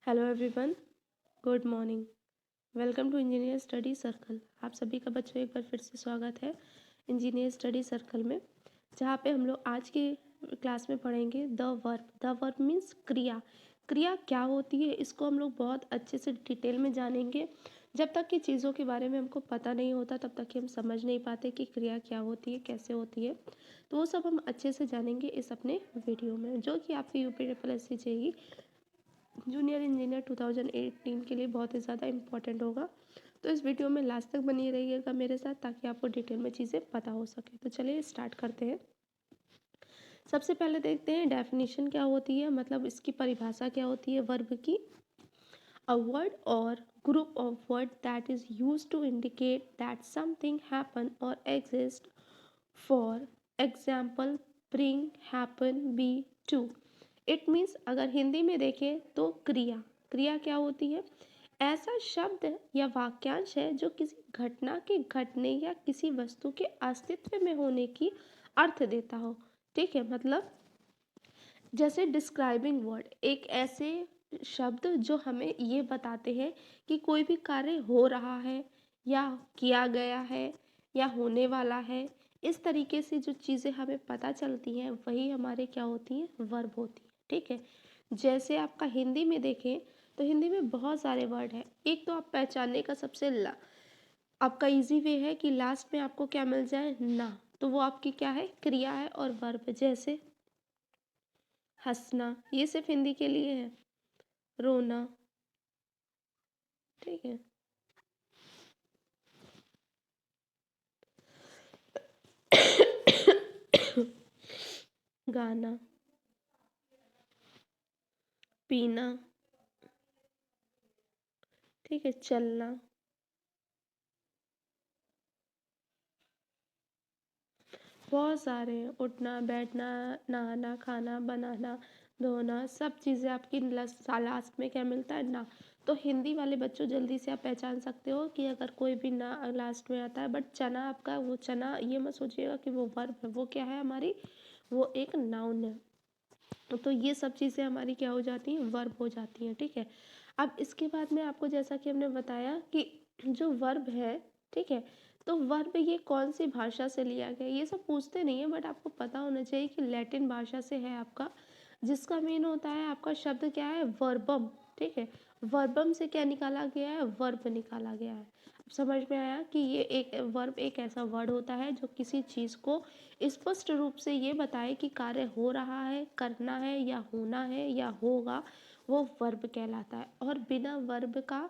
Hello everyone, good morning. Welcome to engineer study circle. आप सभी का बच्चों एक बार फिर से स्वागत है इंजीनियर स्टडी सर्कल में, जहाँ पे हम लोग आज की क्लास में पढ़ेंगे the verb. The verb means क्रिया। क्रिया क्या होती है इसको हम लोग बहुत अच्छे से डिटेल में जानेंगे। जब तक कि चीज़ों के बारे में हमको पता नहीं होता तब तक कि हम समझ नहीं पाते कि क्रिया क्या होती है, कैसे होती है। तो वो सब हम अच्छे से जानेंगे इस अपने वीडियो में, जो कि आपकी यूपी जूनियर इंजीनियर 2018 के लिए बहुत ही ज़्यादा इम्पॉर्टेंट होगा। तो इस वीडियो में लास्ट तक बनी रहिएगा मेरे साथ, ताकि आपको डिटेल में चीज़ें पता हो सके। तो चलिए स्टार्ट करते हैं। सबसे पहले देखते हैं डेफिनेशन क्या होती है, मतलब इसकी परिभाषा क्या होती है वर्ब की। अ वर्ड और group of word that is used to indicate that something happen or exist. For example, bring, happen, be, to. It means अगर हिंदी में देखें तो क्रिया। क्रिया क्या होती है? ऐसा शब्द या वाक्यांश है जो किसी घटना के घटने या किसी वस्तु के अस्तित्व में होने की अर्थ देता हो। ठीक है, मतलब जैसे डिस्क्राइबिंग वर्ड, एक ऐसे शब्द जो हमें ये बताते हैं कि कोई भी कार्य हो रहा है या किया गया है या होने वाला है। इस तरीके से जो चीज़ें हमें पता चलती हैं वही हमारे क्या होती हैं, वर्ब होती है। ठीक है, जैसे आपका हिंदी में देखें तो हिंदी में बहुत सारे वर्ड हैं। एक तो आप पहचानने का आपका इजी वे है कि लास्ट में आपको क्या मिल जाए, ना, तो वो आपकी क्या है, क्रिया है और वर्ब। जैसे हंसना, ये सिर्फ हिंदी के लिए है। रोना, ठीक है। गाना, पीना, ठीक है, चलना, बहुत सारे हैं। उठना, बैठना, नहाना, खाना, बनाना, धोना, सब चीज़ें आपकी लास्ट में क्या मिलता है, ना। तो हिंदी वाले बच्चों जल्दी से आप पहचान सकते हो कि अगर कोई भी ना लास्ट में आता है। बट चना, आपका वो चना, ये मत सोचिएगा कि वो वर्ब है, वो क्या है हमारी, वो एक नाउन है। तो ये सब चीज़ें हमारी क्या हो जाती हैं, वर्ब हो जाती हैं। ठीक है, अब इसके बाद में आपको, जैसा कि हमने बताया कि जो वर्ब है, ठीक है, तो वर्ब ये कौन सी भाषा से लिया गया, ये सब पूछते नहीं है, बट आपको पता होना चाहिए कि लैटिन भाषा से है आपका, जिसका मीन होता है आपका शब्द क्या है, वर्बम। ठीक है, वर्बम से क्या निकाला गया है, वर्ब निकाला गया है। अब समझ में आया कि ये एक वर्ब एक ऐसा वर्ड होता है जो किसी चीज़ को स्पष्ट रूप से ये बताए कि कार्य हो रहा है, करना है या होना है या होगा, वो वर्ब कहलाता है। और बिना वर्ब का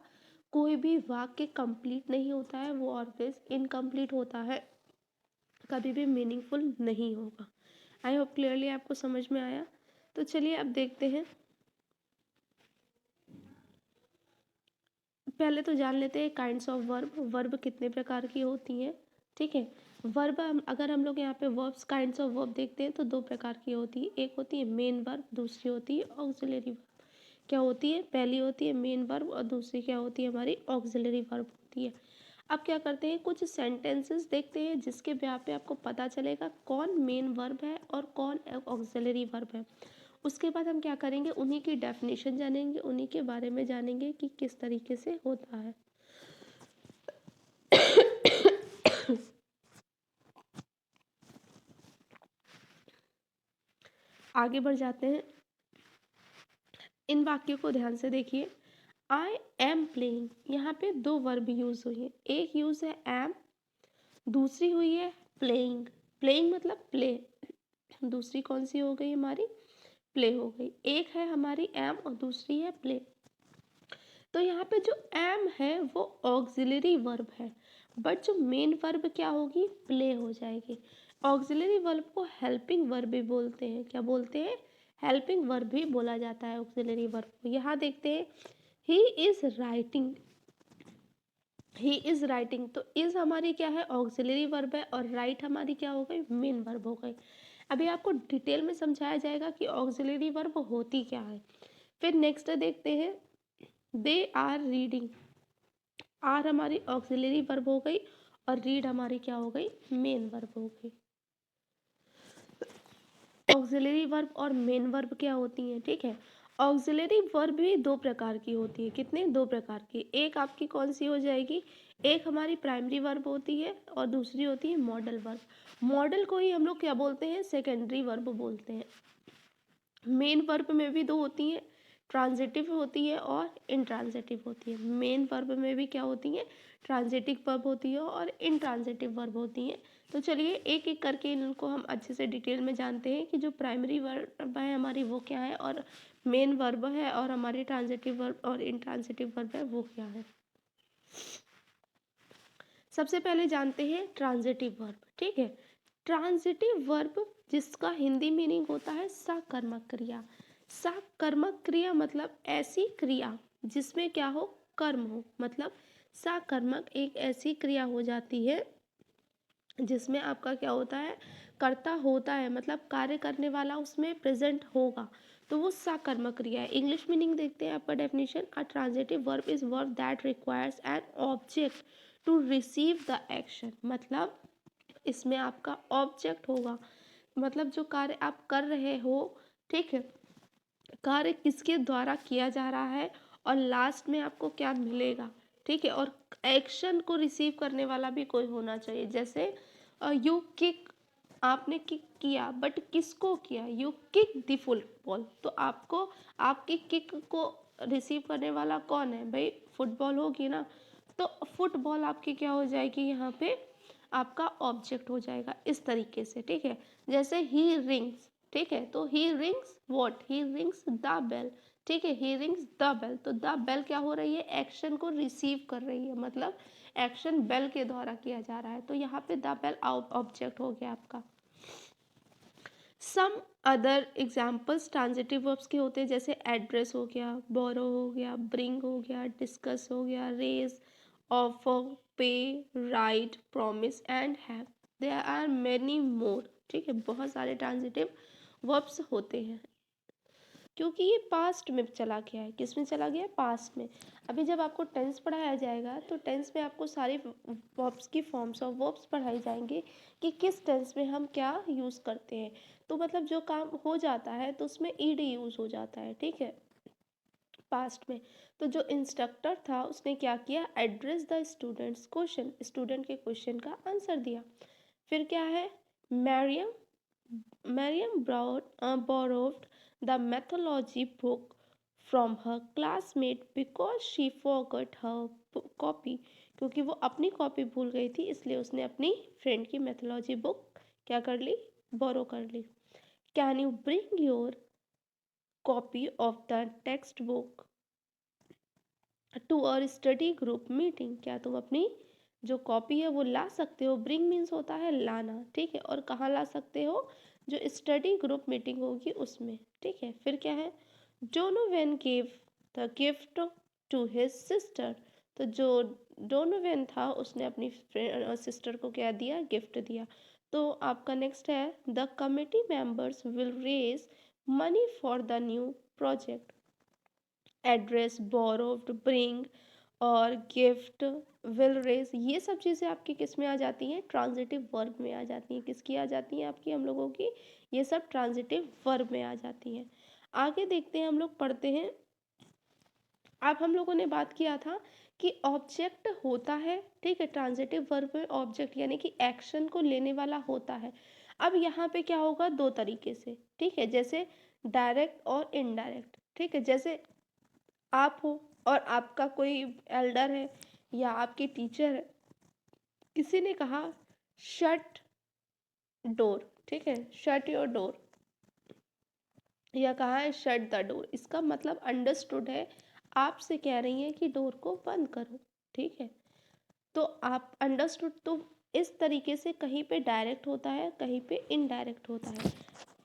कोई भी वाक्य कंप्लीट नहीं होता है, वो ऑलवेज इनकम्प्लीट होता है, कभी भी मीनिंगफुल नहीं होगा। आई होप क्लियरली आपको समझ में आया। तो चलिए अब देखते हैं, पहले तो जान लेते हैं काइंड्स ऑफ वर्ब। वर्ब कितने प्रकार की होती हैं, ठीक है। वर्ब अगर हम लोग यहाँ पे वर्ब्स, काइंड्स ऑफ वर्ब देखते हैं तो दो प्रकार की होती है। एक होती है मेन वर्ब, दूसरी होती है ऑक्सिलरी वर्ब। क्या होती है, पहली होती है मेन वर्ब और दूसरी क्या होती है, हमारी ऑक्सिलरी वर्ब होती है। अब क्या करते हैं, कुछ सेंटेंसेस देखते हैं जिसके ब्याह पे आपको पता चलेगा कौन मेन वर्ब है और कौन ऑक्सिलरी वर्ब है। उसके बाद हम क्या करेंगे, उन्हीं की डेफिनेशन जानेंगे, उन्हीं के बारे में जानेंगे कि किस तरीके से होता है। आगे बढ़ जाते हैं, इन वाक्यों को ध्यान से देखिए। आई एम प्लेइंग, यहाँ पे दो वर्ब यूज हुई है। एक यूज है एम, दूसरी हुई है प्लेइंग। प्लेइंग मतलब प्ले, दूसरी कौन सी हो गई हमारी, प्ले हो गई। एक है हमारी एम और दूसरी है प्ले। तो यहाँ पे जो एम है वो ऑक्सिलरी वर्ब है, बट जो मेन वर्ब क्या होगी, प्ले हो जाएगी। ऑक्सिलरी वर्ब को हेल्पिंग वर्ब भी बोलते हैं। क्या बोलते हैं, हेल्पिंग वर्ब भी बोला जाता है ऑक्सिलरी वर्ब को। यहाँ देखते हैं, he is writing, he is writing, तो इज हमारी क्या है, ऑक्सिलरी वर्ब है, और राइट हमारी क्या हो गई, मेन वर्ब हो गई। अभी आपको डिटेल में समझाया जाएगा कि ऑक्सिलरी वर्ब होती क्या है। फिर नेक्स्ट देखते हैं, दे आर रीडिंग। आर हमारी ऑक्सिलरी वर्ब हो गई और रीड हमारी क्या हो गई, मेन वर्ब हो गई। ऑक्सिलरी वर्ब और मेन वर्ब क्या होती हैं, ठीक है। ऑक्सिलरी वर्ब भी दो प्रकार की होती है। कितने? दो प्रकार की। एक आपकी कौन सी हो जाएगी? एक हमारी प्राइमरी वर्ब होती है और दूसरी होती है मॉडल वर्ब। मॉडल को ही हम लोग क्या बोलते हैं? सेकेंडरी वर्ब बोलते हैं। मेन वर्ब में भी दो होती हैं, ट्रांजिटिव होती है और इंट्रांजिटिव होती है। मेन वर्ब में भी क्या होती है? ट्रांजिटिव वर्ब होती है और इंट्रांजिटिव वर्ब होती हैं। तो चलिए एक एक करके इनको हम अच्छे से डिटेल में जानते हैं कि जो प्राइमरी वर्ब है हमारी वो क्या है, और मेन वर्ब है, और हमारी ट्रांजिटिव वर्ब और इंट्रांजिटिव वर्ब है वो क्या है। सबसे पहले जानते हैं ट्रांजिटिव वर्ब। ठीक है, ट्रांजिटिव वर्ब जिसका हिंदी मीनिंग होता है सकर्मक क्रिया। सकर्मक क्रिया मतलब ऐसी क्रिया जिसमें क्या हो? कर्म हो। मतलब सकर्मक एक ऐसी क्रिया हो जाती है जिसमें आपका क्या होता है? कर्ता होता है, मतलब कार्य करने वाला उसमें प्रेजेंट होगा, तो वो सकर्मक क्रिया है। इंग्लिश मीनिंग देखते हैं आपका definition. A transitive verb is verb that requires an object to receive the action. मतलब इसमें आपका ऑब्जेक्ट होगा, मतलब जो कार्य आप कर रहे हो, ठीक है, कार्य किसके द्वारा किया जा रहा है और लास्ट में आपको क्या मिलेगा। ठीक है, और एक्शन को रिसीव करने वाला भी कोई होना चाहिए। जैसे यू किक, आपने किक किया, बट किसको किया? यू किक द फुटबॉल, तो आपको आपकी किक को रिसीव करने वाला कौन है भाई? फुटबॉल होगी ना। तो फुटबॉल आपकी क्या हो जाएगी? यहाँ पे आपका ऑब्जेक्ट हो जाएगा इस तरीके से। ठीक है, जैसे ही रिंग्स, ठीक है, तो he rings what? He rings the bell. ठीक है, ही रिंग्स द बेल, तो द बेल क्या हो रही है? एक्शन को रिसीव कर रही है, मतलब एक्शन बेल के द्वारा किया जा रहा है, तो यहाँ पे द बेल ऑब्जेक्ट हो गया आपका। Some other examples transitive verbs के होते हैं, जैसे एड्रेस हो गया, बोरो हो गया, ब्रिंग हो गया, डिस्कस हो गया, raise, offer, pay, write, promise and have. There are many more. ठीक है, बहुत सारे ट्रांजिटिव वर्ब्स होते हैं, क्योंकि ये पास्ट में चला गया है। किस में चला गया है? पास्ट में। अभी जब आपको टेंस पढ़ाया जाएगा तो टेंस में आपको सारे वर्ब्स की फॉर्म्स ऑफ वर्ब्स पढ़ाई जाएंगे कि किस टेंस में हम क्या यूज़ करते हैं। तो मतलब जो काम हो जाता है तो उसमें ईडी यूज़ हो जाता है। ठीक है, पास्ट में। तो जो इंस्ट्रक्टर था उसने क्या किया? Address the students question, student के क्वेश्चन का आंसर दिया। फिर क्या है? Mariam Mariam borrowed the methodology book from her classmate because she forgot her copy। क्योंकि वो अपनी कॉपी भूल गई थी, इसलिए उसने अपनी फ्रेंड की मैथोलॉजी बुक क्या कर ली? बोरो कर ली। Can you bring your copy of the text book to our study group meeting. क्या तुम अपनी जो कॉपी है वो ला सकते हो? ब्रिंग मीन्स होता है लाना। ठीक है, और कहाँ ला सकते हो? जो स्टडी ग्रुप मीटिंग होगी उसमें। ठीक है, फिर क्या है? Donovan give the gift to his sister. तो जो डोनोवेन था उसने अपनी सिस्टर को क्या दिया? गिफ्ट दिया। तो आपका नेक्स्ट है the committee members will raise money for the new project. Address, borrowed, bring और गिफ्ट, विल रेज, ये सब चीज़ें आपकी किस में आ जाती हैं? ट्रांजिटिव वर्ब में आ जाती हैं। किसकी आ जाती हैं आपकी? हम लोगों की ये सब ट्रांजिटिव वर्ब में आ जाती हैं। आगे देखते हैं, हम लोग पढ़ते हैं। अब हम लोगों ने बात किया था कि ऑब्जेक्ट होता है। ठीक है, ट्रांजिटिव वर्ब में ऑब्जेक्ट यानी कि एक्शन को लेने वाला होता है। अब यहाँ पे क्या होगा? दो तरीके से। ठीक है, जैसे डायरेक्ट और इनडायरेक्ट। ठीक है, जैसे आप हो और आपका कोई एल्डर है या आपकी टीचर है, किसी ने कहा शट डोर। ठीक है, शट योर डोर, या कहा है शट द डोर। इसका मतलब अंडरस्टूड है, आपसे कह रही हैं कि डोर को बंद करो। ठीक है, तो आप अंडरस्टूड, तो इस तरीके से कहीं पे डायरेक्ट होता है, कहीं पे इनडायरेक्ट होता है।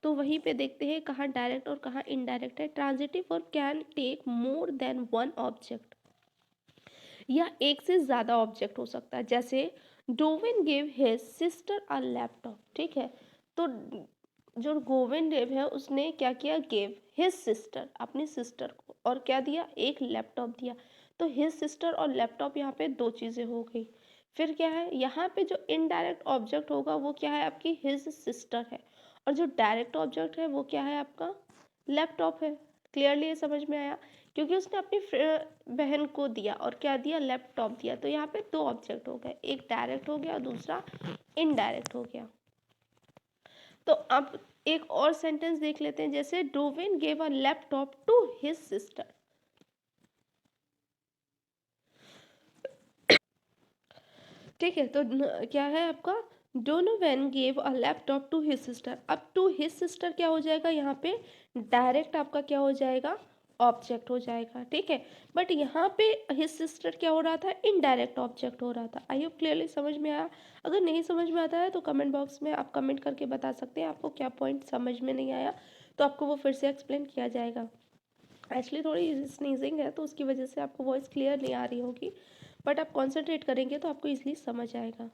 तो वहीं पे देखते हैं कहाँ डायरेक्ट और कहाँ इनडायरेक्ट है। Transitive verb can take more than one object, या एक से ज़्यादा ऑब्जेक्ट हो सकता है। जैसे Donovan gave his sister a laptop. ठीक है, तो जो गोविंद देव है उसने क्या किया? गेव हिज सिस्टर, अपनी सिस्टर को, और क्या दिया? एक लैपटॉप दिया। तो हिज सिस्टर और लैपटॉप, यहाँ पे दो चीज़ें हो गई। फिर क्या है? यहाँ पे जो इनडायरेक्ट ऑब्जेक्ट होगा वो क्या है? आपकी हिज सिस्टर है, और जो डायरेक्ट ऑब्जेक्ट है वो क्या है? आपका लैपटॉप है। क्लियरली ये समझ में आया? क्योंकि उसने अपनी बहन को दिया और क्या दिया, लैपटॉप दिया। तो यहाँ पे दो ऑब्जेक्ट हो गए, एक डायरेक्ट हो गया और दूसरा इनडायरेक्ट हो गया। तो अब एक और सेंटेंस देख लेते हैं, जैसे Donovan gave a laptop to his sister. ठीक है, तो क्या है आपका, Donovan gave a laptop to his sister. अब टू हिज सिस्टर क्या हो जाएगा, यहाँ पे डायरेक्ट आपका क्या हो जाएगा, ऑब्जेक्ट हो जाएगा। ठीक है, बट यहाँ पे हिज सिस्टर क्या हो रहा था, इनडायरेक्ट ऑब्जेक्ट हो रहा था। आई होप क्लियरली समझ में आया। अगर नहीं समझ में आता है तो कमेंट बॉक्स में आप कमेंट करके बता सकते हैं आपको क्या पॉइंट समझ में नहीं आया, तो आपको वो फिर से एक्सप्लेन किया जाएगा। एक्चुअली थोड़ी स्नीजिंग है तो उसकी वजह से आपको वॉइस क्लियर नहीं आ रही होगी, बट आप कॉन्सेंट्रेट करेंगे तो आपको इजीली समझ आएगा।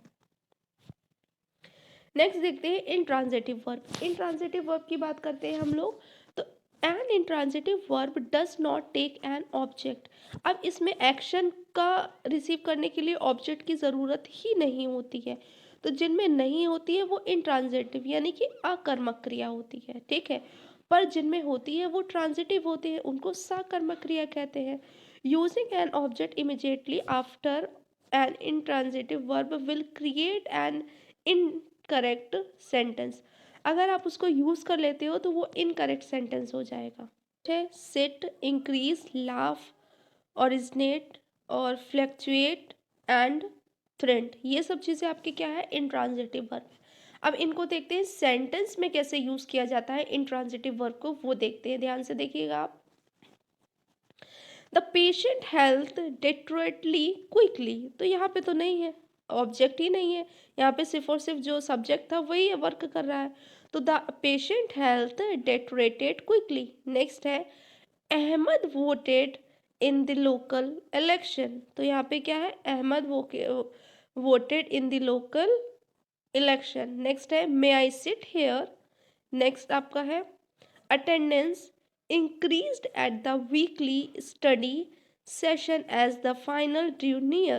नेक्स्ट देखते हैं इंट्रांजिटिव वर्ब। इंट्रांजिटिव वर्ब की बात करते हैं हम लोग। तो an intransitive verb does not take an object. अब इसमें एक्शन का रिसीव करने के लिए ऑब्जेक्ट की ज़रूरत ही नहीं होती है। तो जिनमें नहीं होती है वो इंट्रांजिटिव यानी कि अकर्मक क्रिया होती है। ठीक है, पर जिनमें होती है वो ट्रांजिटिव होते हैं, उनको सकर्मक क्रिया कहते हैं। Using an object immediately after an intransitive verb will create an incorrect sentence. अगर आप उसको यूज कर लेते हो तो वो इनकरेक्ट सेंटेंस हो जाएगा। सिट, इंक्रीज, लाफ, ओरिजिनेट और फ्लैक्चुएट एंड थ्रेंड, ये सब चीज़ें आपकी क्या है, इंट्रांजिटिव वर्ब। अब इनको देखते हैं सेंटेंस में कैसे यूज किया जाता है इंट्रांजिटिव वर्ब को, वो देखते हैं। ध्यान से देखिएगा आप। द पेशेंट हेल्थ डिटेरियोरेटली क्विकली, तो यहाँ पे तो नहीं है, ऑब्जेक्ट ही नहीं है, यहाँ पे सिर्फ और सिर्फ जो सब्जेक्ट था वही वर्क कर रहा है। तो the patient health deteriorated quickly. Next है Ahmed voted in the local election, तो यहाँ पे क्या है, Ahmed voted in the local election. Next है may I sit here. Next आपका है attendance increased at the weekly study session as the final drew near.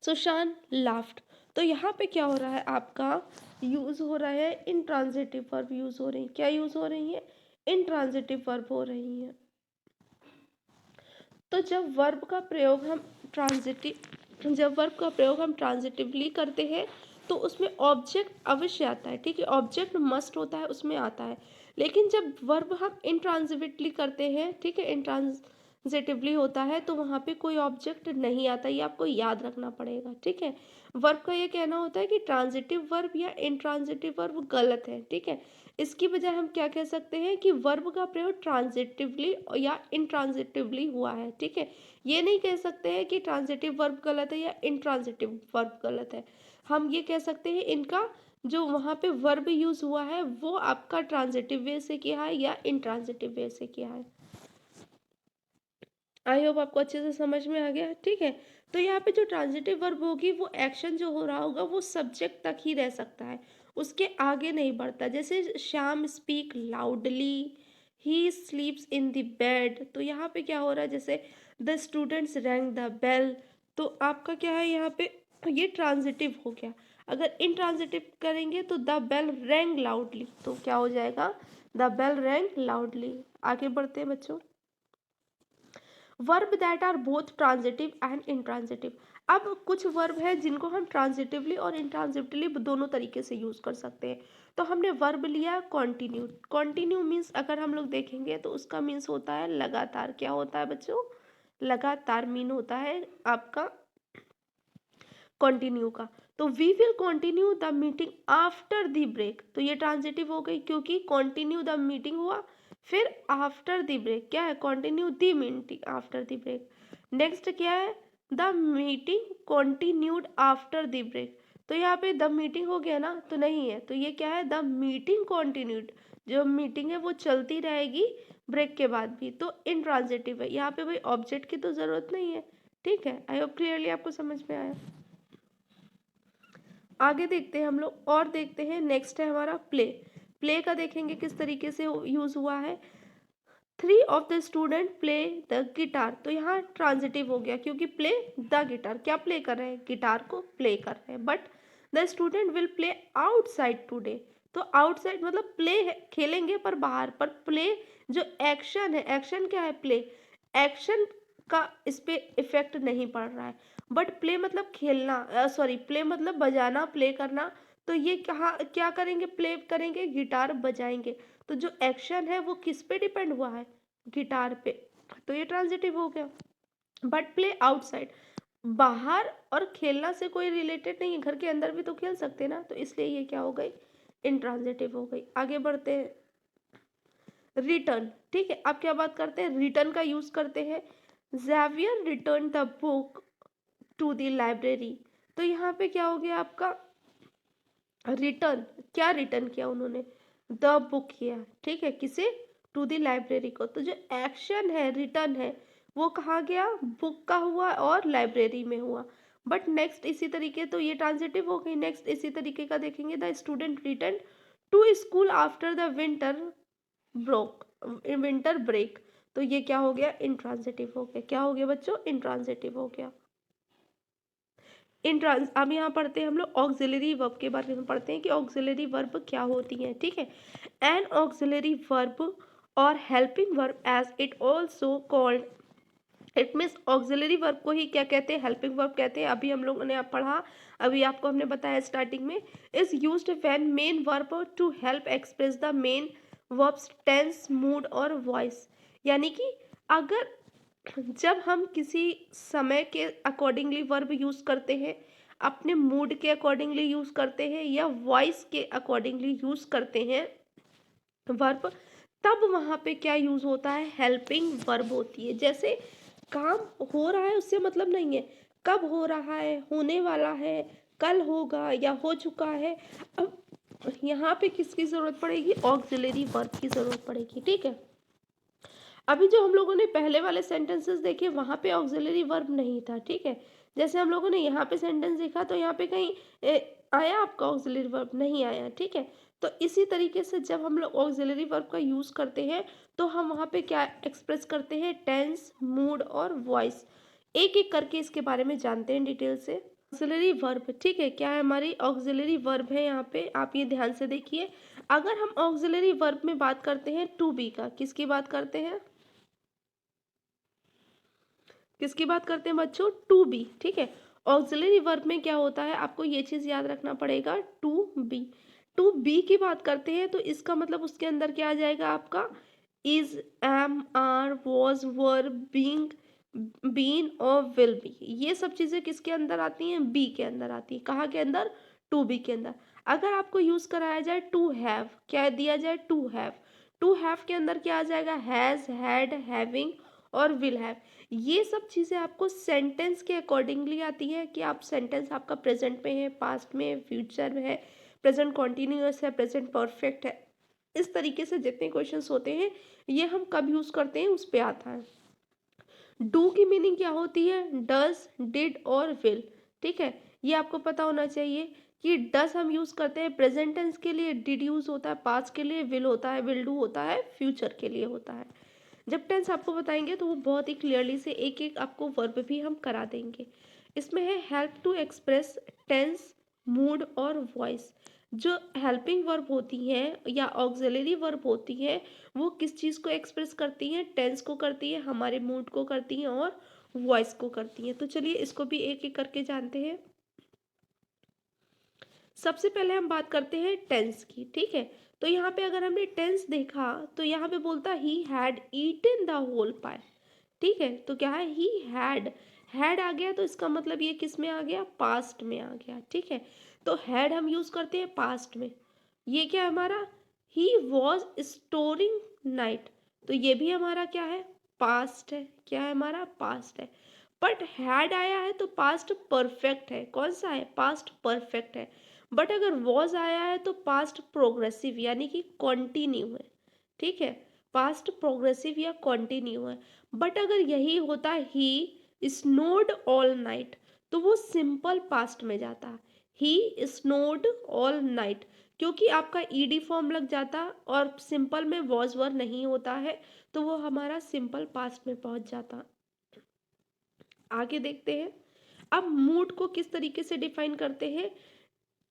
Sushan laughed. तो यहाँ पे क्या हो रहा है, आपका यूज हो रहा है इंट्रांजिटिव वर्ब यूज हो रही है। क्या यूज हो रही है, इंट्रांजिटिव वर्ब हो रही है। तो जब वर्ब का प्रयोग हम ट्रांजिटिवली करते हैं तो उसमें ऑब्जेक्ट अवश्य आता है। ठीक है, ऑब्जेक्ट मस्ट होता है, उसमें आता है। लेकिन जब वर्ब हम इंट्रांजिटिवली करते हैं, ठीक है, इंट्रांजिटिवली होता है तो वहाँ पे कोई ऑब्जेक्ट नहीं आता, ये आपको याद रखना पड़ेगा। ठीक है, वर्ब का ये कहना होता है कि ट्रांजिटिव वर्ब या इंट्रांजिटिव वर्ब गलत है। ठीक है, इसकी बजाय हम क्या कह सकते हैं कि वर्ब का प्रयोग ट्रांजिटिवली या इंट्रांजिटिवली हुआ है। ठीक है, ये नहीं कह सकते हैं कि ट्रांजिटिव वर्ब गलत है या इंट्रांजिटिव वर्ब गलत है। हम ये कह सकते हैं इनका जो वहाँ पे वर्ब यूज हुआ है वो आपका ट्रांजिटिव वे से किया है या इंट्रांजिटिव वे से किया है। आई होप आपको अच्छे से समझ में आ गया। ठीक है, तो यहाँ पे जो ट्रांजिटिव वर्ब होगी वो एक्शन जो हो रहा होगा वो सब्जेक्ट तक ही रह सकता है, उसके आगे नहीं बढ़ता। जैसे Shyam speak loudly, he sleeps in the bed, तो यहाँ पे क्या हो रहा है, जैसे the students rang the bell, तो आपका क्या है यहाँ पे, ये ट्रांजिटिव हो गया। अगर इंट्रांजिटिव करेंगे तो द बेल रैंग लाउडली, तो क्या हो जाएगा, द बेल रैंग लाउडली। आगे बढ़ते हैं बच्चों। Verb that are both transitive and intransitive. अब कुछ वर्ब है जिनको हम ट्रांजिटिवली और इंट्रांजिटिवली दोनों तरीके से यूज कर सकते हैं। तो हमने वर्ब लिया कॉन्टिन्यू। कॉन्टिन्यू मीन्स अगर हम लोग देखेंगे तो उसका मीन्स होता है लगातार। क्या होता है बच्चों, लगातार मीन होता है आपका कंटिन्यू का। तो we will continue the meeting after the break, तो ये ट्रांजिटिव हो गई क्योंकि कंटिन्यू द मीटिंग हुआ, फिर आफ्टर द ब्रेक क्या है, continue the meeting after the break. Next क्या है, the meeting continued after the break, तो यहाँ पे द मीटिंग हो गया ना, तो नहीं है, तो ये क्या है, द मीटिंग कंटिन्यूड, जो मीटिंग है वो चलती रहेगी ब्रेक के बाद भी, तो इंट्रांजिटिव है। यहाँ पे भाई ऑब्जेक्ट की तो जरूरत नहीं है। ठीक है, आई होप क्लियरली आपको समझ में आया। आगे देखते हैं हम लोग और देखते हैं। नेक्स्ट है हमारा प्ले। प्ले का देखेंगे किस तरीके से यूज हुआ है। 3 of the student play the guitar, तो यहाँ ट्रांजिटिव हो गया क्योंकि प्ले द गिटार, क्या प्ले कर रहे हैं, गिटार को प्ले कर रहे हैं। But the student will play outside today, तो आउटसाइड मतलब प्ले है, खेलेंगे पर बाहर, पर प्ले जो एक्शन है, एक्शन क्या है, प्ले, एक्शन का इस पे इफेक्ट नहीं पड़ रहा है, बट प्ले मतलब खेलना, सॉरी प्ले मतलब बजाना, प्ले करना। तो ये कहाँ क्या करेंगे, प्ले करेंगे, गिटार बजाएंगे। तो जो एक्शन है वो किस पे डिपेंड हुआ है, गिटार पे, तो ये ट्रांजिटिव हो गया। बट प्ले आउटसाइड, बाहर और खेलना से कोई रिलेटेड नहीं है, घर के अंदर भी तो खेल सकते हैं ना, तो इसलिए ये क्या हो गई, इंट्रांजिटिव हो गई। आगे बढ़ते हैं, रिटर्न, ठीक है। अब क्या बात करते हैं, रिटर्न का यूज करते हैं। Xavier return the book to the library. तो यहाँ पे क्या हो गया आपका, रिटर्न, क्या रिटर्न किया उन्होंने, द बुक किया, ठीक है, किसे, टू द लाइब्रेरी को। तो जो एक्शन है, रिटर्न है, वो कहाँ गया, बुक का हुआ और लाइब्रेरी में हुआ। बट नेक्स्ट इसी तरीके, तो ये ट्रांजिटिव हो गई। नेक्स्ट इसी तरीके का देखेंगे, the student return to school after the winter break. तो ये क्या हो गया, इंट्रांजिटिव हो गया। क्या हो गया बच्चों, इंट्रांजिटिव हो गया। अब यहाँ पढ़ते हैं हम लोग ऑक्सिलरी वर्ब के बारे में, पढ़ते हैं कि ऑक्सिलरी वर्ब क्या होती है, ठीक है। एन ऑक्सिलरी वर्ब और helping verb as it also called, it means auxiliary verb को ही क्या कहते हैं, हेल्पिंग वर्ब कहते हैं। अभी हम लोगों ने आप पढ़ा, अभी आपको हमने बताया स्टार्टिंग में, is used when main verb to help express the main verbs tense, mood और वॉइस। यानी कि अगर जब हम किसी समय के अकॉर्डिंगली वर्ब यूज करते हैं, अपने मूड के अकॉर्डिंगली यूज करते हैं, या वॉइस के अकॉर्डिंगली यूज करते हैं वर्ब, तब वहाँ पे क्या यूज होता है, हेल्पिंग वर्ब होती है। जैसे काम हो रहा है उससे मतलब नहीं है, कब हो रहा है, होने वाला है, कल होगा या हो चुका है। अब यहाँ पे किसकी जरूरत पड़ेगी, ऑक्सिलरी वर्ब की जरूरत पड़ेगी, ठीक है। अभी जो हम लोगों ने पहले वाले सेंटेंसेस देखे वहाँ पे ऑक्सिलरी वर्ब नहीं था, ठीक है। जैसे हम लोगों ने यहाँ पे सेंटेंस देखा तो यहाँ पे कहीं आया आपका ऑक्सिलरी वर्ब, नहीं आया, ठीक है। तो इसी तरीके से जब हम लोग ऑक्सिलरी वर्ब का यूज़ करते हैं तो हम वहाँ पे क्या एक्सप्रेस करते हैं, टेंस, मूड और वॉइस। एक एक करके इसके बारे में जानते हैं डिटेल से। ऑक्सिलरी वर्ब, ठीक है, क्या है, हमारी ऑक्सिलरी वर्ब है यहाँ पे, आप ये ध्यान से देखिए। अगर हम ऑक्सिलरी वर्ब में बात करते हैं टू बी का, किसकी बात करते हैं, किसकी बात करते हैं बच्चों, टू बी, ठीक है। ऑक्सिलरी वर्ब में क्या होता है, आपको ये चीज याद रखना पड़ेगा, टू बी, टू बी की बात करते हैं तो इसका मतलब उसके अंदर क्या आ जाएगा आपका, is, am, are, was, were, being, been और विल बी। ये सब चीजें किसके अंदर आती हैं, बी के अंदर आती है। कहाँ के अंदर, टू बी के अंदर। अगर आपको यूज कराया जाए टू हैव, क्या दिया जाए, टू हैव, टू हैव के अंदर क्या आ जाएगा, हैज, हैड, हैविंग और विल हैव। ये सब चीज़ें आपको सेंटेंस के अकॉर्डिंगली आती है कि आप सेंटेंस आपका प्रेजेंट में है, पास्ट में, फ्यूचर में है, प्रेजेंट कॉन्टिन्यूअस है, प्रेजेंट परफेक्ट है। इस तरीके से जितने क्वेश्चंस होते हैं ये हम कब यूज़ करते हैं उस पर आता है। डू की मीनिंग क्या होती है, डज, डिड और विल, ठीक है। ये आपको पता होना चाहिए कि डज हम यूज़ करते हैं प्रेजेंट टेंस के लिए, डिड यूज़ होता है पास्ट के लिए, विल होता है, विल डू होता है फ्यूचर के लिए होता है। जब टेंस आपको बताएंगे तो वो बहुत ही क्लियरली से एक एक आपको वर्ब भी हम करा देंगे। इसमें है help to express tense, mood और वॉइस। जो हेल्पिंग वर्ब होती हैं या ऑक्सिलरी वर्ब होती है वो किस चीज़ को एक्सप्रेस करती हैं, टेंस को करती है, हमारे मूड को करती हैं और वॉइस को करती हैं। तो चलिए इसको भी एक एक करके जानते हैं। सबसे पहले हम बात करते हैं टेंस की, ठीक है। तो यहाँ पे अगर हमने टेंस देखा तो यहाँ पे बोलता ही had eaten the whole pie, ठीक है। तो क्या है, ही हैड आ गया तो इसका मतलब ये किस में आ गया, पास्ट में आ गया, ठीक है। तो हैड हम यूज करते हैं पास्ट में। ये क्या है हमारा, ही वॉज स्टोरिंग नाइट, तो ये भी हमारा क्या है, पास्ट है, क्या है हमारा, पास्ट है। बट हैड आया है तो पास्ट परफेक्ट है, कौन सा है, पास्ट परफेक्ट है। बट अगर वॉज आया है तो पास्ट प्रोग्रेसिव यानी कि कॉन्टिन्यू है, ठीक है, पास्ट प्रोग्रेसिव या कॉन्टिन्यू है। बट अगर यही होता ही स्नोड ऑल नाइट तो वो सिंपल पास्ट में जाता, ही स्नोड ऑल नाइट, क्योंकि आपका ईडी फॉर्म लग जाता और सिंपल में वॉज वर नहीं होता है तो वो हमारा सिंपल पास्ट में पहुंच जाता। आगे देखते हैं, अब मूड को किस तरीके से डिफाइन करते हैं।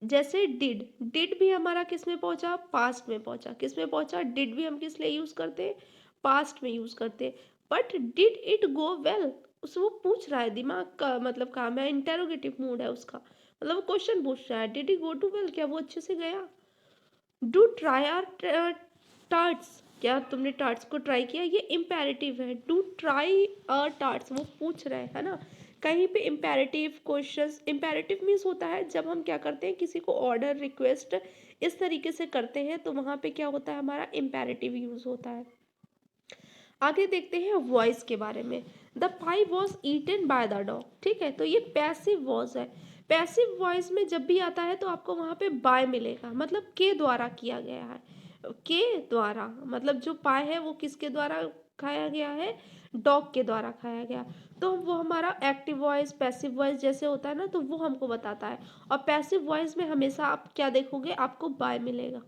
जैसे डिड भी हमारा किस में पहुंचा, पास्ट में पहुंचा, किस में पहुंचा, डिड भी हम किस लिए यूज करते हैं, पास्ट में यूज करते हैं। But did it go well, उस वो पूछ रहा है, दिमाग का मतलब काम है, इंटेरोगेटिव मूड है उसका, मतलब वो क्वेश्चन पूछ रहा है, did he go to well, क्या वो अच्छे से गया। डू ट्राई आर टार्ट्स, क्या तुमने टार्ट्स को ट्राई किया, ये इम्पेरेटिव है। डू ट्राई टार्ट्स, वो पूछ रहे है ना। कहीं पे इम्पेरेटिव क्वेश्चंस, इम्पेरेटिव मीन्स होता है जब हम क्या करते हैं, किसी को ऑर्डर रिक्वेस्ट इस तरीके से करते हैं तो वहां पे क्या होता है, हमारा इम्पेरेटिव यूज होता है। आगे देखते हैं वॉइस के बारे में। The pie was eaten by the dog, ठीक है, तो ये पैसिव वॉइस है। पैसिव वॉइस में जब भी आता है तो आपको वहां पे बाय मिलेगा, मतलब के द्वारा किया गया है, के द्वारा, मतलब जो पाई है वो किसके द्वारा खाया गया है, डॉग के द्वारा खाया गया। तो वो हमारा एक्टिव वॉइस पैसिव वॉइस जैसे होता है ना, तो वो हमको बताता है। और पैसिव वॉइस में हमेशा आप क्या देखोगे, आपको बाय मिलेगा।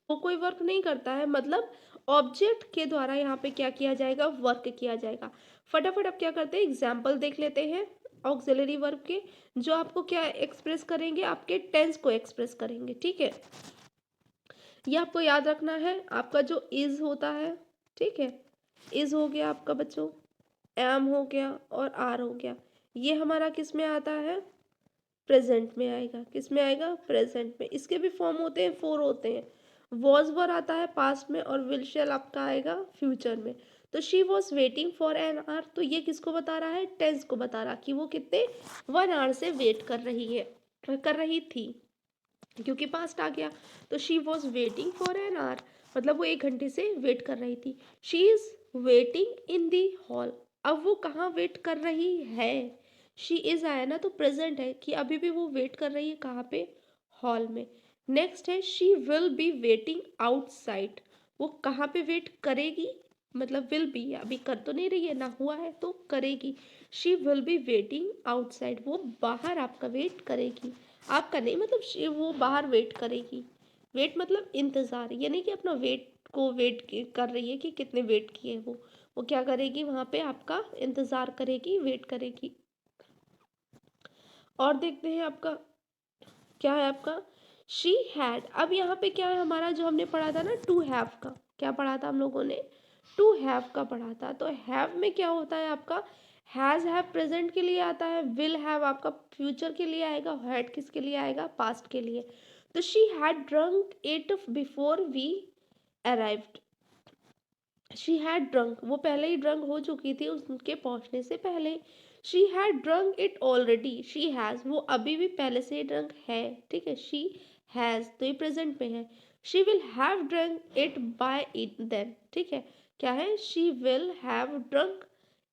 वो कोई वर्क नहीं करता है, मतलब ऑब्जेक्ट के द्वारा यहाँ पे क्या किया जाएगा, वर्क किया जाएगा। फटाफट अब क्या करते हैं, एग्जाम्पल देख लेते हैं ऑक्सिलरी वर्ब के, जो आपको क्या एक्सप्रेस करेंगे, आपके टेंस को एक्सप्रेस करेंगे, ठीक है। ये आपको याद रखना है, आपका जो इज होता है, ठीक है, इज हो गया आपका बच्चों, एम हो गया और आर हो गया, ये हमारा किस में आता है, प्रेजेंट में आएगा। किस में आएगा, प्रेजेंट में। इसके भी फॉर्म होते हैं, 4 होते हैं। वॉज वर आता है पास्ट में, और विल शैल आपका आएगा फ्यूचर में। तो she was waiting for an hour, तो ये किसको बता रहा है, टेंस को बता रहा कि वो कितने 1 आवर से वेट कर रही है, कर रही थी, क्योंकि पास्ट आ गया। तो she was waiting for an hour, मतलब वो 1 घंटे से वेट कर रही थी। She is waiting in the hall, अब वो कहाँ वेट कर रही है, शी इज आया ना तो प्रेजेंट है कि अभी भी वो वेट कर रही है, कहाँ पे, हॉल में। नेक्स्ट है she will be waiting outside, वो कहाँ पे वेट करेगी, मतलब विल बी, अभी कर तो नहीं रही है ना, हुआ है तो करेगी। She will be waiting outside, वो बाहर आपका वेट करेगी, आपका नहीं, मतलब वो बाहर वेट करेगी। वेट मतलब इंतजार, ये नहीं कि अपना वेट को वेट कर रही है कि कितने वेट किए वो क्या करेगी, वहां पे आपका इंतजार करेगी, वेट करेगी। और देखते हैं आपका क्या है, आपका शी हैड, अब यहाँ पे क्या है हमारा, जो हमने पढ़ा था ना टू हैव का, क्या पढ़ा था हम लोगों ने, टू हैव का पढ़ा था। तो हैव में क्या होता है आपका, हैज हैव प्रेजेंट के लिए आता है, विल हैव आपका फ्यूचर के लिए आएगा, हैड किसके लिए आएगा, पास्ट के लिए। तो she had drunk it before we arrived, she had drunk, वो पहले ही ड्रंक हो चुकी थी उसके पहुंचने से पहले। She had drunk it already, she has, वो अभी भी पहले से ही ड्रंक है, ठीक है, शी हैज तो ये प्रेजेंट में है। She will have drunk it by it then, ठीक है, क्या है, she will have drunk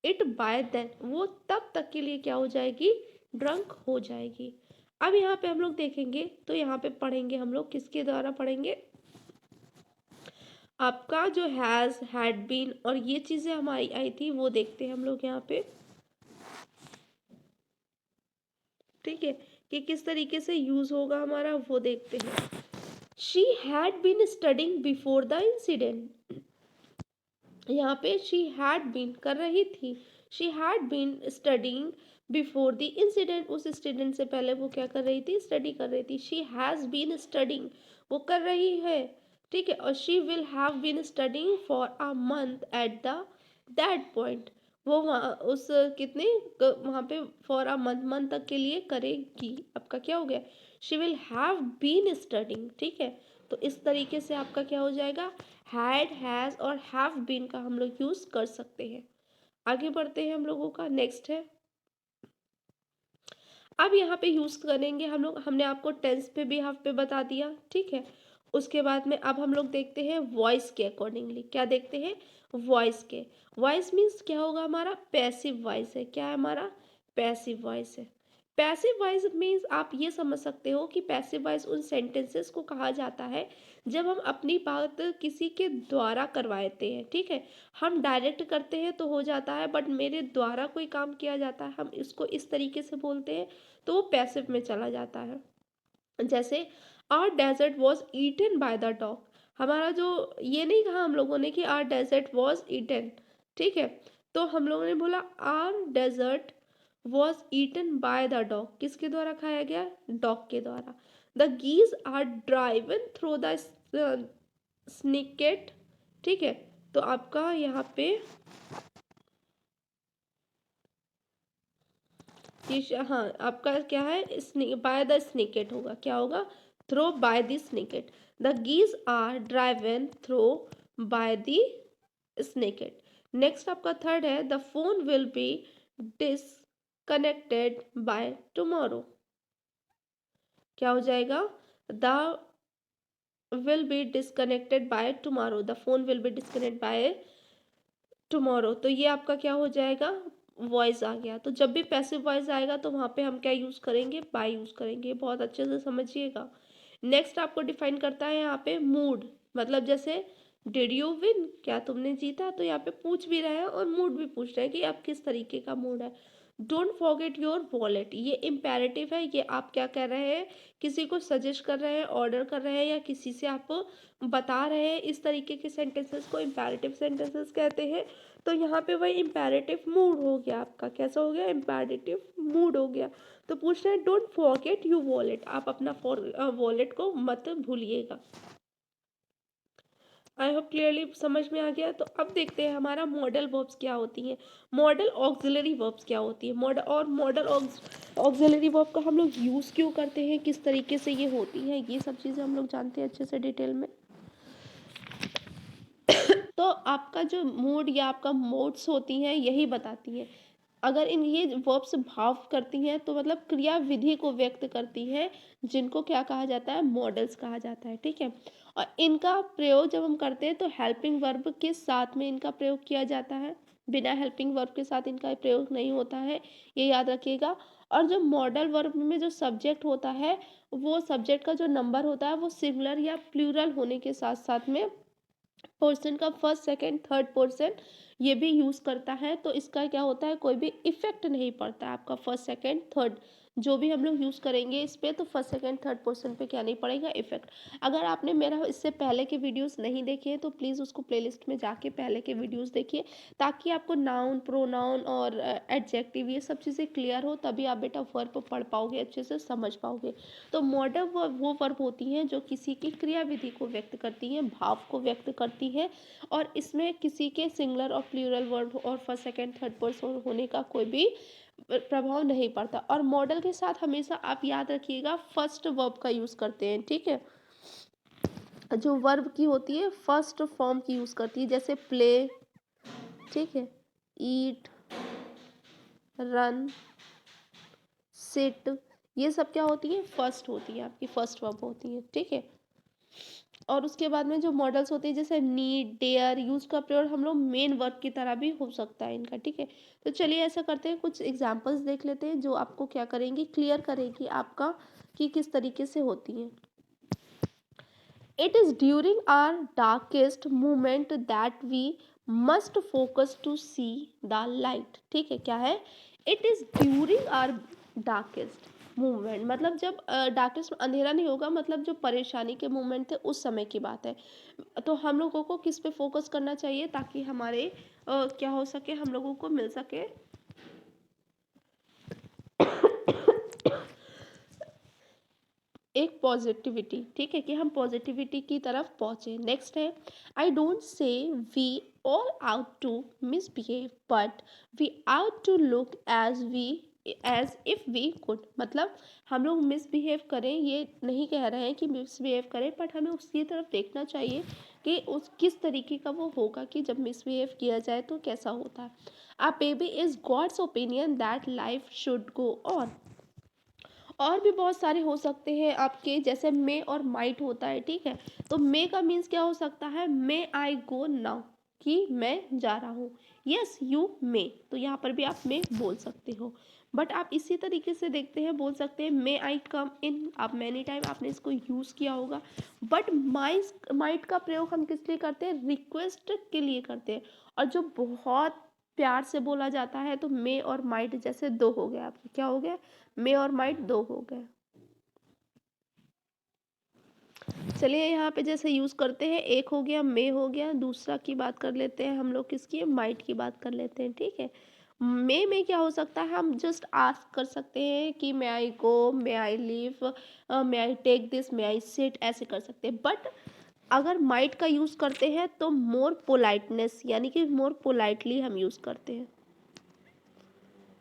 it by then, वो तब तक के लिए क्या हो जाएगी, ड्रंक हो जाएगी। अब यहाँ पे हम लोग देखेंगे, तो यहाँ पे पढ़ेंगे हम लोग किसके द्वारा पढ़ेंगे, आपका जो हैज हैड बीन और ये चीजें हमारी आई थी वो देखते हैं हम लोग यहाँ पे, ठीक है, कि किस तरीके से यूज होगा हमारा वो देखते हैं। She had been studying before the incident, यहाँ पे शी हैड बीन कर रही थी, she had been studying before the incident, उस इंसिडेंट से पहले वो क्या कर रही थी, स्टडी कर रही थी। शी हैज बीन स्टडिंग, वो कर रही है, ठीक है, और she will have been studying for a month at the that point, वो वहाँ उस कितने वहाँ पे फॉर अ मंथ, मंथ तक के लिए करेगी, आपका क्या हो गया, she will have been studying, ठीक है। तो इस तरीके से आपका क्या हो जाएगा, हैड हैज और हैव बीन का हम लोग यूज कर सकते हैं। आगे बढ़ते हैं हम लोगों का नेक्स्ट है, अब यहाँ पे यूज करेंगे हम लोग, हमने आपको टेंस पे भी हाफ पे बता दिया, ठीक है। उसके बाद में अब हम लोग देखते हैं वॉइस के अकॉर्डिंगली, क्या देखते हैं, वॉइस के। वॉइस मीन्स क्या होगा हमारा, पैसिव वॉइस है, क्या है हमारा, पैसिव वॉइस है। पैसिव वॉइस मीन्स आप ये समझ सकते हो कि पैसिव वॉइस उन सेंटेंसेस को कहा जाता है जब हम अपनी बात किसी के द्वारा करवाते हैं, ठीक है। हम डायरेक्ट करते हैं तो हो जाता है, बट मेरे द्वारा कोई काम किया जाता है, हम इसको इस तरीके से बोलते हैं तो वो पैसिव में चला जाता है। जैसे our dessert was eaten by the dog, हमारा जो ये नहीं कहा हम लोगों ने कि आर डेजर्ट वॉज ईटन, ठीक है, तो हम लोगों ने बोला our dessert was eaten by the dog, किसके द्वारा खाया गया, डॉग के द्वारा। The geese are driven through the snicket, ठीक है। तो आपका यहाँ पे हाँ आपका क्या है, बाय द स्निकेट होगा, क्या होगा, through by the snicket. The geese are driven through by the snicket. Next आपका थर्ड है, the phone will be disconnected by tomorrow. क्या हो जाएगा, the will be disconnected by tomorrow, the phone will be disconnected by tomorrow. तो ये आपका क्या हो जाएगा, वॉइस आ गया। तो जब भी पैसिव वॉइस आएगा तो वहाँ पे हम क्या यूज़ करेंगे, बाय यूज़ करेंगे, बहुत अच्छे से समझिएगा। नेक्स्ट आपको डिफाइन करता है यहाँ पे मूड, मतलब जैसे डिड यू विन, क्या तुमने जीता, तो यहाँ पे पूछ भी रहे हैं और मूड भी पूछ रहे हैं कि आप किस तरीके का मूड है। डोंट फॉरगेट योर वॉलेट, ये इम्पेरेटिव है, ये आप क्या कर रहे हैं, किसी को सजेस्ट कर रहे हैं, ऑर्डर कर रहे हैं, या किसी से आप बता रहे हैं। इस तरीके के सेंटेंसेस को इम्पेरेटिव सेंटेंसेस कहते हैं। तो यहाँ पे वही इम्पेरेटिव मूड हो गया आपका, कैसा हो गया, इम्पेरेटिव मूड हो गया। तो पूछ रहे हैं डोंट फॉरगेट यू वॉलेट, आप अपना वॉलेट को मत भूलिएगा। आई होप क्लियरली समझ में आ गया। तो अब देखते हैं हमारा मॉडल वर्ब्स क्या होती हैं, मॉडल ऑक्सिलरी वर्ब्स क्या होती है, मॉडल ऑक्सिलरी वर्ब का हम लोग यूज़ क्यों करते हैं, किस तरीके से ये होती है, ये सब चीज़ें हम लोग जानते हैं अच्छे से डिटेल में। तो आपका जो मूड या आपका मोड्स होती हैं यही बताती हैं। अगर इन ये वर्ब्स भाव करती हैं तो मतलब क्रिया विधि को व्यक्त करती है, जिनको क्या कहा जाता है, मॉडल्स कहा जाता है, ठीक है। और इनका प्रयोग जब हम करते हैं तो हेल्पिंग वर्ब के साथ में इनका प्रयोग किया जाता है, बिना हेल्पिंग वर्ब के साथ इनका प्रयोग नहीं होता है, ये याद रखिएगा। और जो मॉडल वर्ब में जो सब्जेक्ट होता है, वो सब्जेक्ट का जो नंबर होता है वो सिंगुलर या प्लूरल होने के साथ साथ में पर्सन का फर्स्ट सेकंड थर्ड पर्सन ये भी यूज़ करता है। तो इसका क्या होता है, कोई भी इफेक्ट नहीं पड़ता है आपका फर्स्ट सेकंड थर्ड, जो भी हम लोग यूज़ करेंगे इस पे, तो फर्स्ट सेकंड थर्ड पर्सन पे क्या नहीं पड़ेगा, इफेक्ट। अगर आपने मेरा इससे पहले के वीडियोस नहीं देखे हैं तो प्लीज़ उसको प्लेलिस्ट में जाके पहले के वीडियोस देखिए, ताकि आपको नाउन प्रोनाउन और एडजेक्टिव ये सब चीज़ें क्लियर हो, तभी आप बेटा वर्ब पढ़ पाओगे, अच्छे से समझ पाओगे। तो मॉडल वो वर्ब होती हैं जो किसी की क्रियाविधि को व्यक्त करती हैं, भाव को व्यक्त करती हैं, और इसमें किसी के सिंगुलर और प्लूरल वर्ब और फर्स्ट सेकंड थर्ड पर्सन होने का कोई भी प्रभाव नहीं पड़ता। और मॉडल के साथ हमेशा आप याद रखिएगा फर्स्ट वर्ब का यूज़ करते हैं, ठीक है। जो वर्ब की होती है फर्स्ट फॉर्म की यूज़ करती है, जैसे प्ले, ठीक है, ईट, रन, सिट, ये सब क्या होती है, फर्स्ट होती है, आपकी फर्स्ट वर्ब होती है, ठीक है। और उसके बाद में जो मॉडल्स होते हैं जैसे नीड, डेयर, यूज का प्रयोग हम लोग मेन वर्ब की तरह भी हो सकता है इनका, ठीक है। तो चलिए ऐसा करते हैं, कुछ एग्जांपल्स देख लेते हैं जो आपको क्या करेंगी, क्लियर करेगी आपका कि किस तरीके से होती है। It is during our darkest moment that we must focus to see the light, ठीक है, क्या है, it is during our darkest movement, मतलब जब डार्केस्ट अंधेरा नहीं होगा, मतलब जो परेशानी के मोमेंट थे उस समय की बात है। तो हम लोगों को किस पे फोकस करना चाहिए ताकि हमारे क्या हो सके, हम लोगों को मिल सके एक पॉजिटिविटी, ठीक है, कि हम पॉजिटिविटी की तरफ पहुंचे। नेक्स्ट है, I don't say we all ought to misbehave but we ought to look as if we could, मतलब हम लोग मिसबिहेव करें ये नहीं कह रहे हैं कि मिसबिहेव करें, बट हमें उसकी तरफ देखना चाहिए कि उस किस तरीके का वो होगा, कि जब मिसबिहेव किया जाए तो कैसा होता है। A baby is God's opinion that life should go on. और भी बहुत सारे हो सकते हैं आपके, जैसे मे और माइट होता है, ठीक है। तो मे का मीन्स क्या हो सकता है, मे आई गो नाउ, कि मैं जा रहा हूँ, यस यू मे, तो यहाँ पर भी आप मे बोल सकते हो। बट आप इसी तरीके से देखते हैं, बोल सकते हैं मे आई कम इन, आप मैनी टाइम आपने इसको यूज़ किया होगा। बट माइट का प्रयोग हम किस लिए करते हैं, रिक्वेस्ट के लिए करते हैं। और जो बहुत प्यार से बोला जाता है तो मे और माइट जैसे दो हो गया, आपके क्या हो गया, मे और माइट दो हो गए। चलिए यहाँ पे जैसे यूज करते हैं, एक हो गया मे हो गया, दूसरा की बात कर लेते हैं हम लोग, किसकी, माइट की बात कर लेते हैं, ठीक है। मे में क्या हो सकता है, हम जस्ट आस्क कर सकते हैं कि may I go, may I leave, may I take this, may I sit, ऐसे कर सकते हैं। बट अगर माइट का यूज़ करते हैं तो मोर पोलाइटनेस, यानी कि मोर पोलाइटली हम यूज़ करते हैं।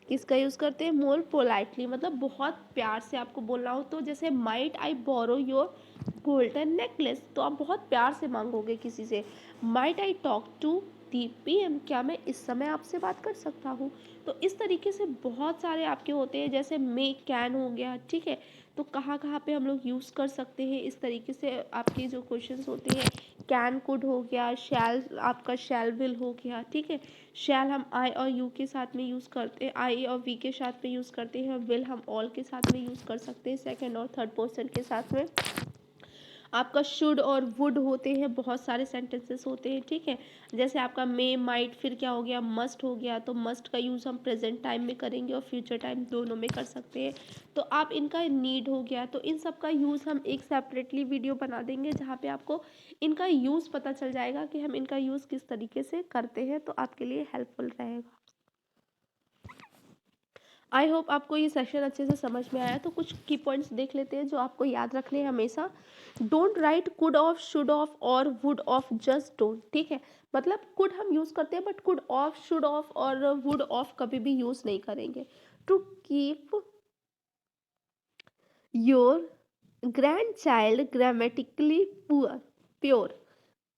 किसका यूज़ करते हैं? मोर पोलाइटली, मतलब बहुत प्यार से आपको बोलना हो तो जैसे might I borrow your golden necklace, तो आप बहुत प्यार से मांगोगे किसी से। Might I talk to the PM, क्या मैं इस समय आपसे बात कर सकता हूँ? तो इस तरीके से बहुत सारे आपके होते हैं, जैसे मे कैन हो गया, ठीक है। तो कहाँ कहाँ पे हम लोग यूज़ कर सकते हैं इस तरीके से आपके जो क्वेश्चंस होते हैं। कैन कुड हो गया, शैल आपका शैल विल हो गया, ठीक है। शैल हम आई और यू के साथ में यूज़ करते हैं, आई और वी के साथ में यूज़ करते हैं। विल हम ऑल के साथ में यूज़ कर सकते हैं, सेकंड और थर्ड पर्सन के साथ में। आपका शुड और वुड होते हैं, बहुत सारे सेंटेंसेस होते हैं, ठीक है। जैसे आपका मे, माइट, फिर क्या हो गया, मस्ट हो गया। तो मस्ट का यूज़ हम प्रेजेंट टाइम में करेंगे और फ्यूचर टाइम दोनों में कर सकते हैं। तो आप इनका नीड हो गया, तो इन सब का यूज़ हम एक सेपरेटली वीडियो बना देंगे जहाँ पे आपको इनका यूज़ पता चल जाएगा कि हम इनका यूज़ किस तरीके से करते हैं, तो आपके लिए हेल्पफुल रहेगा। आई होप आपको ये सेशन अच्छे से समझ में आया। तो कुछ की पॉइंट्स देख लेते हैं जो आपको याद रखने हैं हमेशा। Don't write could of, should of और वुड ऑफ, जस्ट डोंट, ठीक है। मतलब कुड हम यूज़ करते हैं but could of, should of और वुड ऑफ कभी भी यूज़ नहीं करेंगे। To keep your grandchild grammatically pure,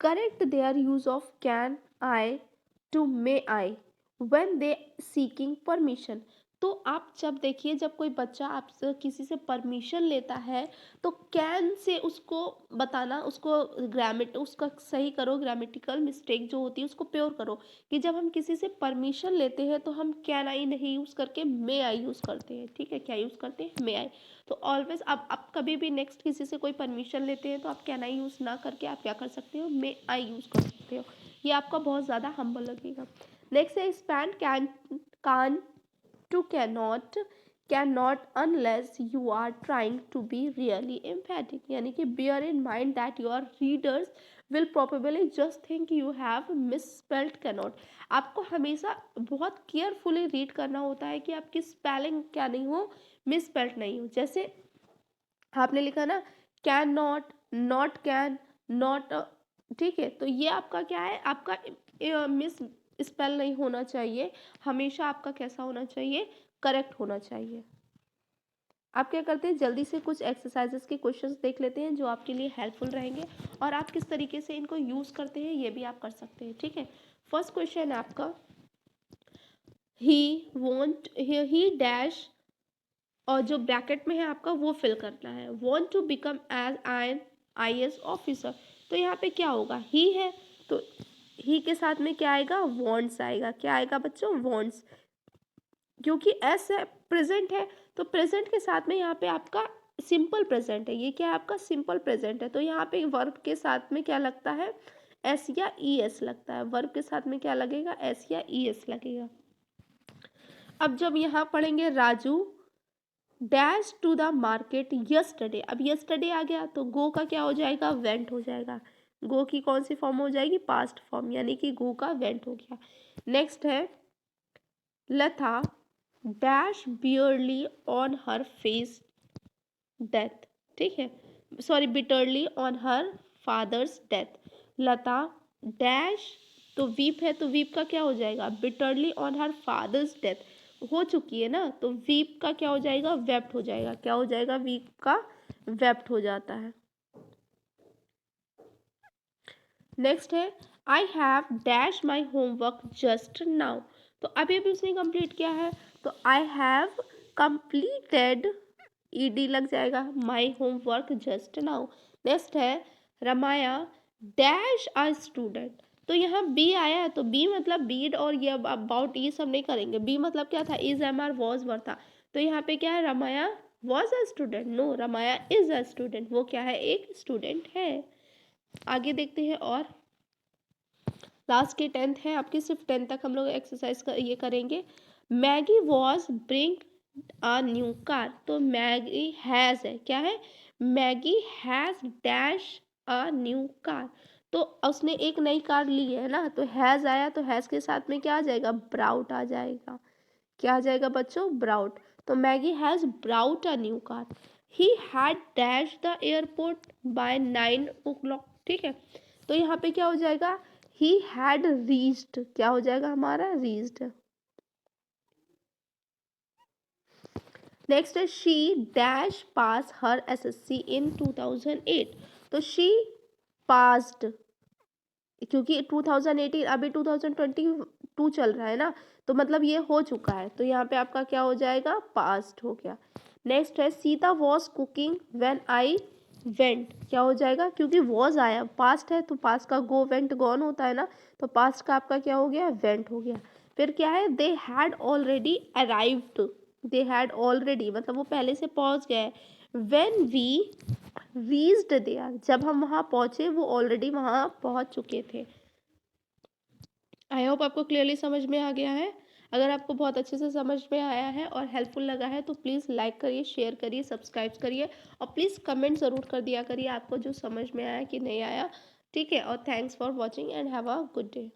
correct their use of can I to may I when they seeking permission। तो आप जब देखिए, जब कोई बच्चा आपसे किसी से परमिशन लेता है तो कैन से उसको बताना, उसको उसका सही करो, ग्रामेटिकल मिस्टेक जो होती है उसको प्योर करो। कि जब हम किसी से परमिशन लेते हैं तो हम कैन आई नहीं यूज़ करके मे आई यूज़ करते हैं, ठीक है। क्या यूज़ करते हैं? मे आई। तो ऑलवेज आप कभी भी नेक्स्ट किसी से कोई परमिशन लेते हैं तो आप कैन आई यूज़ ना करके आप क्या कर सकते हो? मे आई यूज़ कर सकते हो। ये आपका बहुत ज़्यादा हम्बल लगेगा। नेक्स्ट है span, can't to can not unless you are trying to be really emphatic, यानी कि bear in mind that your readers will probably just think you have misspelled cannot। आपको हमेशा बहुत केयरफुली रीड करना होता है कि आपकी स्पेलिंग क्या नहीं हो, मिसस्पेल्ड नहीं हो। जैसे आपने लिखा ना can not, not can, not, ठीक है। तो ये आपका क्या है, आपका मिस स्पेल नहीं होना चाहिए। हमेशा आपका कैसा होना चाहिए? करेक्ट होना चाहिए। आप क्या करते हैं, जल्दी से कुछ एक्सरसाइजेस के क्वेश्चंस देख लेते हैं जो आपके लिए हेल्पफुल रहेंगे और आप किस तरीके से इनको यूज़ करते हैं ये भी आप कर सकते हैं, ठीक है। फर्स्ट क्वेश्चन है आपका, ही डैश, और जो ब्रैकेट में है आपका वो फिल करना है। Want to become as an IAS officer, तो यहाँ पे क्या होगा? ही है तो ही के साथ में क्या आएगा? वॉन्ट्स आएगा। क्या आएगा बच्चों? वॉन्ट्स। क्योंकि एस है, प्रेजेंट है, तो प्रेजेंट के साथ में यहाँ पे आपका सिंपल प्रेजेंट है। ये क्या है? आपका सिंपल प्रेजेंट है। तो यहाँ पे वर्ब के साथ में क्या लगता है? एस या ES लगता है। वर्ब के साथ में क्या लगेगा? एस या ES लगेगा। अब जब यहाँ पढ़ेंगे Raju dash to the market yesterday, अब यस्टरडे आ गया तो गो का क्या हो जाएगा? वेंट हो जाएगा। गो की कौन सी फॉर्म हो जाएगी? पास्ट फॉर्म, यानी कि गो का वेंट हो गया। नेक्स्ट है Lata dash barely on her face death, ठीक है, sorry bitterly on her father's death. Lata dash, तो वीप है तो वीप का क्या हो जाएगा? Bitterly on her father's death हो चुकी है ना, तो वीप का क्या हो जाएगा? वेप्ट हो जाएगा। क्या हो जाएगा? वीप का वेप्ट हो जाता है। नेक्स्ट है I have dash my homework just now, तो अभी अभी उसने कंप्लीट किया है तो आई हैव कंप्लीटेड, ED लग जाएगा, my homework just now. Next है रमाया डैश अ स्टूडेंट, तो यहाँ बी आया है तो बी मतलब बीड और ये अबाउट ये सब नहीं करेंगे। बी मतलब क्या था? Is, am, are, was, were था। तो यहाँ पे क्या है? Ramaya was a student, no Ramaya is a student, वो क्या है? एक स्टूडेंट है। आगे देखते हैं और लास्ट के 10th है आपकी, सिर्फ 10th तक हम लोग एक्सरसाइज ये करेंगे। Maggi was bring a new car, तो मैगी हैज़ है, क्या है? Maggi has dash a new car, तो उसने एक नई कार ली है ना, तो हैज़ आया तो हैज़ के साथ में क्या आ जाएगा? ब्राउट आ जाएगा। क्या आ जाएगा बच्चों? ब्राउट। तो Maggie has brought a new car. He had dash the airport by 9 o'clock ठीक है, तो यहाँ पे क्या हो जाएगा, ही हैड रीच्ड, क्या हो जाएगा हमारा, रीच्ड। नेक्स्ट है she dash pass her SSC in 2008, तो शी पास्ड, क्योंकि 2018 अभी 2022 चल रहा है ना, तो मतलब ये हो चुका है, तो यहाँ पे आपका क्या हो जाएगा, पास्ट हो गया। नेक्स्ट है Sita was cooking when I went, क्या हो जाएगा, क्योंकि वॉज आया, पास्ट है तो पास्ट का गो वेंट गॉन होता है ना, तो पास्ट का आपका क्या हो गया, वेंट हो गया। फिर क्या है, they had already arrived, they had already मतलब वो पहले से पहुंच गए। व्हेन वी रीच्ड देयर, जब हम वहाँ पहुँचे वो ऑलरेडी वहाँ पहुँच चुके थे। आई होप आपको क्लियरली समझ में आ गया है। अगर आपको बहुत अच्छे से समझ में आया है और हेल्पफुल लगा है तो प्लीज़ लाइक करिए, शेयर करिए, सब्सक्राइब करिए और प्लीज़ कमेंट ज़रूर कर दिया करिए आपको जो समझ में आया कि नहीं आया। ठीक है, और thanks for watching and have a good day.